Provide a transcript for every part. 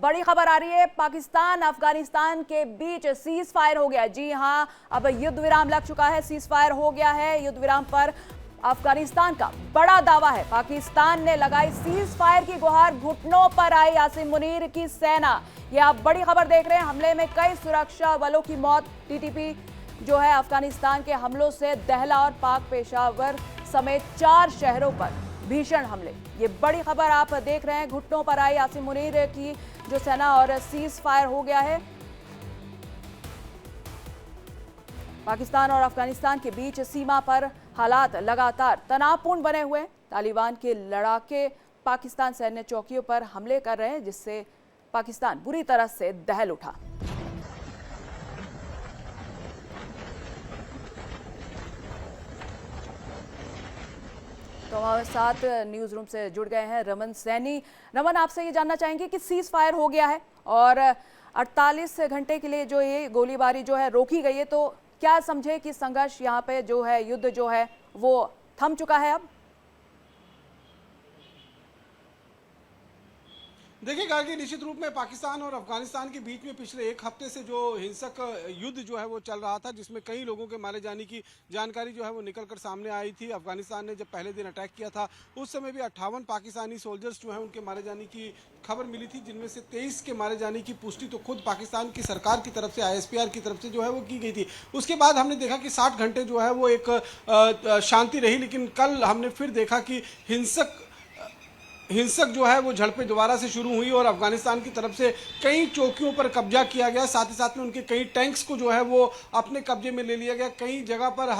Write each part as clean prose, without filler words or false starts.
बड़ी खबर आ रही है, पाकिस्तान अफगानिस्तान के बीच सीज फायर हो गया। जी हां, अब युद्ध विराम लग चुका है, सीज फायर हो गया है। युद्ध विराम पर अफगानिस्तान का बड़ा दावा है। पाकिस्तान ने लगाई सीज फायर की गुहार, घुटनों पर आई आसिम मुनीर की सेना। ये आप बड़ी खबर देख रहे हैं। हमले में कई सुरक्षा बलों की मौत। टीटीपी जो है अफगानिस्तान के हमलों से दहला और पाक पेशावर समेत 4 शहरों पर भीषण हमले। ये बड़ी खबर आप देख रहे हैं। घुटनों पर आई आसिम मुनीर की जो सेना और सीज फायर हो गया है। पाकिस्तान और अफगानिस्तान के बीच सीमा पर हालात लगातार तनावपूर्ण बने हुए। तालिबान के लड़ाके पाकिस्तान सैन्य चौकियों पर हमले कर रहे हैं, जिससे पाकिस्तान बुरी तरह से दहल उठा। तो हमारे साथ न्यूज रूम से जुड़ गए हैं रमन सैनी। रमन, आपसे ये जानना चाहेंगे कि सीज फायर हो गया है और 48 घंटे के लिए जो ये गोलीबारी जो है रोकी गई है, तो क्या समझे कि संघर्ष यहाँ पे जो है, युद्ध जो है वो थम चुका है अब? देखिए गार्गी, निश्चित रूप में पाकिस्तान और अफगानिस्तान के बीच में पिछले एक हफ्ते से जो हिंसक युद्ध जो है वो चल रहा था, जिसमें कई लोगों के मारे जाने की जानकारी जो है वो निकलकर सामने आई थी। अफगानिस्तान ने जब पहले दिन अटैक किया था उस समय भी 58 पाकिस्तानी सोल्जर्स जो है उनके मारे जाने की खबर मिली थी, जिनमें से 23 के मारे जाने की पुष्टि तो खुद पाकिस्तान की सरकार की तरफ से, ISPR की तरफ से जो है वो की गई थी। उसके बाद हमने देखा कि 60 घंटे जो है वो एक शांति रही, लेकिन कल हमने फिर देखा कि हिंसक जो है वो झड़पें दोबारा से शुरू हुई और अफगानिस्तान की तरफ से कई चौकियों पर कब्जा किया गया। साथ ही साथ में उनके कई टैंक्स को जो है वो अपने कब्जे में ले लिया गया। कई जगह पर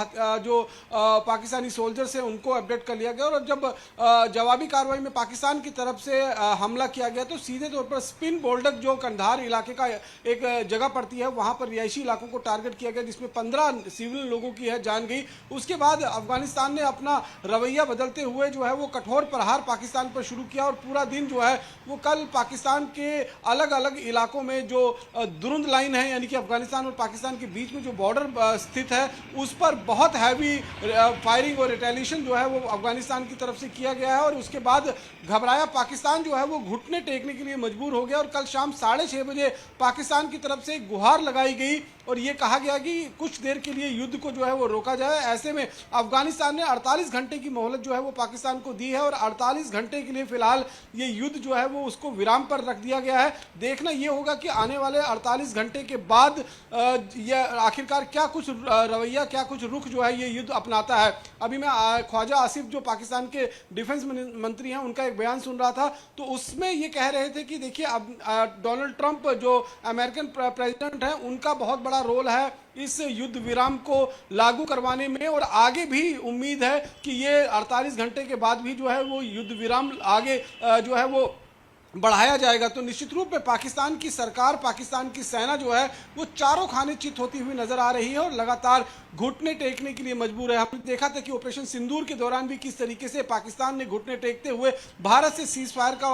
जो पाकिस्तानी सोल्जर्स हैं उनको अपडेट कर लिया गया। और जब जवाबी कार्रवाई में पाकिस्तान की तरफ से हमला किया गया तो सीधे तौर पर स्पिन बोल्डक जो कंधार इलाके का एक जगह पड़ती है, वहाँ पर रिहायशी इलाकों को टारगेट किया गया, जिसमें 15 सिविल लोगों की है जान गई। उसके बाद अफगानिस्तान ने अपना रवैया बदलते हुए जो है वो कठोर प्रहार पाकिस्तान पर शुरू किया और पूरा दिन जो है वो कल पाकिस्तान के अलग अलग इलाकों में जो दुरुंद लाइन है, यानी कि अफगानिस्तान और पाकिस्तान के बीच में जो बॉर्डर स्थित है, उस पर बहुत हैवी फायरिंग और रिटेलिएशन जो है वो अफगानिस्तान की तरफ से किया गया है। और उसके बाद घबराया पाकिस्तान जो है वो घुटने टेकने के लिए मजबूर हो गया और कल शाम 6:30 बजे पाकिस्तान की तरफ से गुहार लगाई गई और ये कहा गया कि कुछ देर के लिए युद्ध को जो है वो रोका जाए। ऐसे में अफगानिस्तान ने 48 घंटे की मोहलत जो है वो पाकिस्तान को दी है और 48 घंटे के लिए फिलहाल ये युद्ध जो है वो उसको विराम पर रख दिया गया है। देखना ये होगा कि आने वाले 48 घंटे के बाद ये आखिरकार क्या कुछ रवैया, क्या कुछ रुख जो है ये युद्ध अपनाता है। अभी मैं ख्वाजा आसिफ जो पाकिस्तान के डिफेंस मंत्री हैं उनका एक बयान सुन रहा था, तो उसमें ये कह रहे थे कि देखिए अब डोनाल्ड ट्रंप जो अमेरिकन प्रेसिडेंट हैं उनका बहुत बड़ा रोल है इस युद्ध विराम को लागू करवाने में और आगे भी उम्मीद है कि ये 48 घंटे के बाद भी जो है वो युद्ध विराम आगे जो है वो बढ़ाया जाएगा। तो निश्चित रूप में पाकिस्तान की सरकार, पाकिस्तान की सेना जो है वो चारों खाने चित होती हुई नजर आ रही है और लगातार घुटने टेकने के लिए मजबूर है। हमने देखा था कि ऑपरेशन सिंदूर के दौरान भी किस तरीके से पाकिस्तान ने घुटने टेकते हुए भारत से सीज फायर का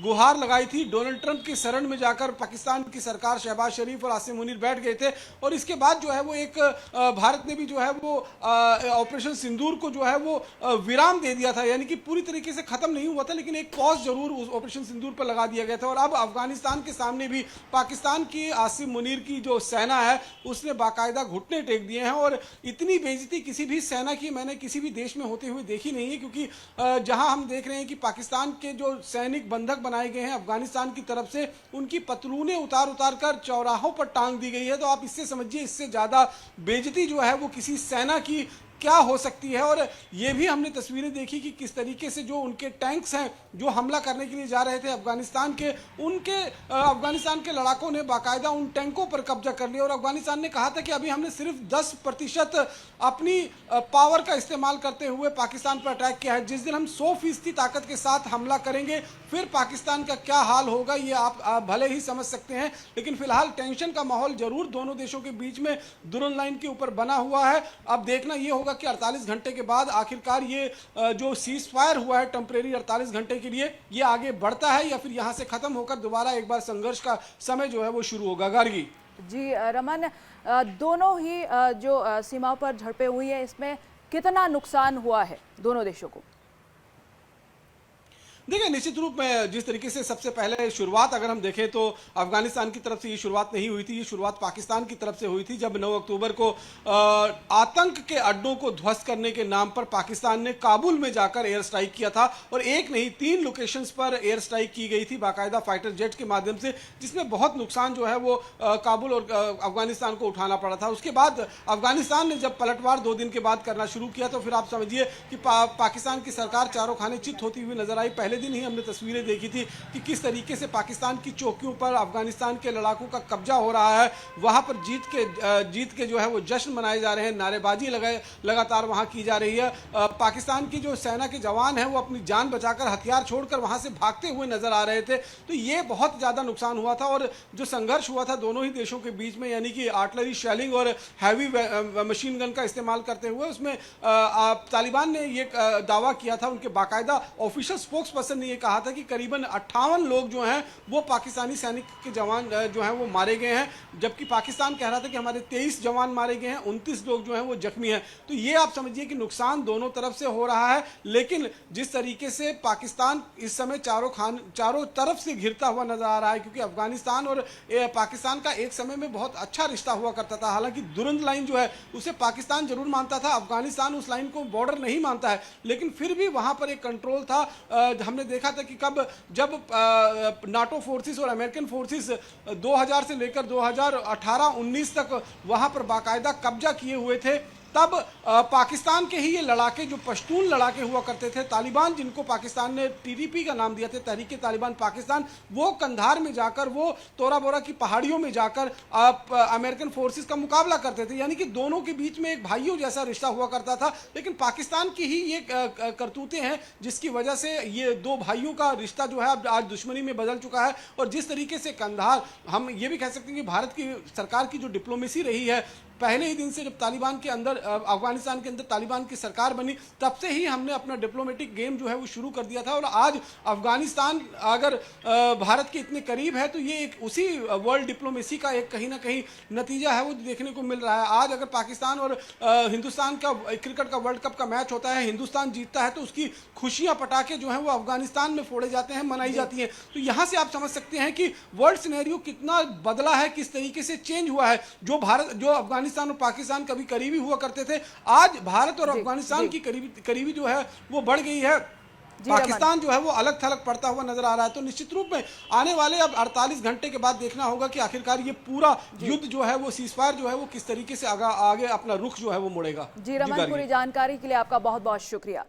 गुहार लगाई थी। डोनाल्ड ट्रंप की शरण में जाकर पाकिस्तान की सरकार, शहबाज शरीफ और आसिम मुनीर बैठ गए थे और इसके बाद जो है वो एक भारत ने भी जो है वो ऑपरेशन सिंदूर को जो है वो विराम दे दिया था, यानी कि पूरी तरीके से खत्म नहीं हुआ था, लेकिन एक पॉज जरूर उस ऑपरेशन सिंदूर पर लगा दिया गया था। और अब अफगानिस्तान के सामने भी पाकिस्तान की आसिम मुनीर की जो सेना है उसने बाकायदा घुटने टेक दिए हैं और इतनी बेइज्जती किसी भी सेना की मैंने किसी भी देश में होते हुए देखी नहीं है, क्योंकि जहां हम देख रहे हैं कि पाकिस्तान के जो सैनिक बंधक बनाए गए हैं अफगानिस्तान की तरफ से, उनकी पतलूनें उतार उतार कर चौराहों पर टांग दी गई है। तो आप इससे समझिए इससे ज्यादा बेइज्जती जो है वो किसी सेना की क्या हो सकती है। और ये भी हमने तस्वीरें देखी कि किस तरीके से जो उनके टैंक्स हैं जो हमला करने के लिए जा रहे थे अफगानिस्तान के, उनके अफगानिस्तान के लड़ाकों ने बाकायदा उन टैंकों पर कब्जा कर लिया और अफगानिस्तान ने कहा था कि अभी हमने सिर्फ 10% अपनी पावर का इस्तेमाल करते हुए पाकिस्तान पर अटैक किया है। जिस दिन हम 100% ताकत के साथ हमला करेंगे फिर पाकिस्तान का क्या हाल होगा ये आप भले ही समझ सकते हैं। लेकिन फिलहाल टेंशन का माहौल जरूर दोनों देशों के बीच में दुरन लाइन के ऊपर बना हुआ है। अब देखना ये होगा कि 48 घंटे के बाद आखिरकार ये जो सीज फायर हुआ है टेम्परेरी 48 घंटे के लिए, ये आगे बढ़ता है या फिर यहां से खत्म होकर दोबारा एक बार संघर्ष का समय जो है वो शुरू होगा। गार्गी जी रमन, दोनों ही जो सीमाओं पर झड़पें हुई है, इसमें कितना नुकसान हुआ है दोनों देशों को? देखिए, निश्चित रूप में जिस तरीके से सबसे पहले शुरुआत अगर हम देखें तो अफगानिस्तान की तरफ से ये शुरुआत नहीं हुई थी, ये शुरुआत पाकिस्तान की तरफ से हुई थी जब 9 अक्टूबर को आतंक के अड्डों को ध्वस्त करने के नाम पर पाकिस्तान ने काबुल में जाकर एयर स्ट्राइक किया था और एक नहीं 3 लोकेशंस पर एयर स्ट्राइक की गई थी बाकायदा फाइटर जेट के माध्यम से, जिसमें बहुत नुकसान जो है वो काबुल और अफगानिस्तान को उठाना पड़ा था। उसके बाद अफगानिस्तान ने जब पलटवार 2 दिन के बाद करना शुरू किया तो फिर आप समझिए कि पाकिस्तान की सरकार चारों खाने चित होती हुई नजर आई। पहले दिन ही हमने तस्वीरें देखी थी कि किस तरीके से पाकिस्तान की चौकियों पर अफगानिस्तान के लड़ाकों का कब्जा हो रहा है, वहां पर जीत के जो है वो जश्न मनाए जा रहे हैं, नारेबाजी लगातार वहां की जा रही है। पाकिस्तान की जो सेना के जवान हैं वो अपनी जान बचाकर हथियार छोड़कर वहां से भागते हुए नजर आ रहे थे। तो ये बहुत ज्यादा नुकसान हुआ था और जो संघर्ष हुआ था दोनों ही देशों के बीच में, यानी कि आर्टिलरी शेलिंग और हैवी मशीन गन का इस्तेमाल करते हुए, उसमें तालिबान ने ये दावा किया था, उनके बाकायदा ऑफिशियल स्पोक्स पर्सन ने ये कहा था कि करीबन 58 लोग जो हैं वो पाकिस्तानी सैनिक के जवान जो हैं वो मारे गए हैं, जबकि पाकिस्तान कह रहा था कि हमारे 23 जवान मारे गए हैं, 29 लोग जो हैं वो जख्मी हैं। तो ये आप समझिए कि नुकसान दोनों तरफ से हो रहा है। लेकिन जिस तरीके से पाकिस्तान इस समय चारों तरफ से घिरता हुआ नजर आ रहा है, क्योंकि अफगानिस्तान और पाकिस्तान का एक समय में बहुत अच्छा रिश्ता हुआ करता था। हालांकि दुरंत लाइन जो है उसे पाकिस्तान जरूर मानता था, अफगानिस्तान उस लाइन को बॉर्डर नहीं मानता है, लेकिन फिर भी वहां पर एक कंट्रोल था। हमने देखा था कि जब नाटो फोर्सेस और अमेरिकन फोर्सेस 2000 से लेकर 2018-19 तक वहां पर बाकायदा कब्जा किए हुए थे, तब पाकिस्तान के ही ये लड़ाके, जो पश्तून लड़ाके हुआ करते थे, तालिबान जिनको पाकिस्तान ने टीडीपी का नाम दिया था, तहरीक तालिबान पाकिस्तान, वो कंधार में जाकर, वो तोरा बोरा की पहाड़ियों में जाकर अमेरिकन फोर्सेस का मुकाबला करते थे। यानी कि दोनों के बीच में एक भाइयों जैसा रिश्ता हुआ करता था। लेकिन पाकिस्तान की ही ये करतूतें हैं जिसकी वजह से ये दो भाइयों का रिश्ता जो है अब आज दुश्मनी में बदल चुका है। और जिस तरीके से कंधार, हम ये भी कह सकते हैं कि भारत की सरकार की जो डिप्लोमेसी रही है, पहले ही दिन से जब तालिबान के अंदर, अफगानिस्तान के अंदर तालिबान की सरकार बनी, तब से ही हमने अपना डिप्लोमेटिक गेम जो है वो शुरू कर दिया था। और आज अफगानिस्तान अगर भारत के इतने करीब है तो ये एक उसी वर्ल्ड डिप्लोमेसी का एक कहीं ना कहीं नतीजा है वो देखने को मिल रहा है। आज अगर पाकिस्तान और हिंदुस्तान का क्रिकेट का वर्ल्ड कप का मैच होता है, हिंदुस्तान जीतता है तो उसकी खुशियां, पटाखे जो हैं वो अफगानिस्तान में फोड़े जाते हैं, मनाई जाती हैं। तो यहां से आप समझ सकते हैं कि वर्ल्ड सिनेरियो कितना बदला है, किस तरीके से चेंज हुआ है। जो अफगानिस्तान और पाकिस्तान कभी करीबी हुआ करते थे, आज भारत और अफगानिस्तान की करीबी जो है वो बढ़ गई है। पाकिस्तान जो है वो अलग थलग पड़ता हुआ नजर आ रहा है। तो निश्चित रूप में आने वाले अब 48 घंटे के बाद देखना होगा कि आखिरकार ये पूरा युद्ध जो है वो सीजफायर जो है वो किस तरीके से आगे अपना रुख जो है वो मोड़ेगा। जी रमन, पूरी जानकारी के लिए आपका बहुत बहुत शुक्रिया।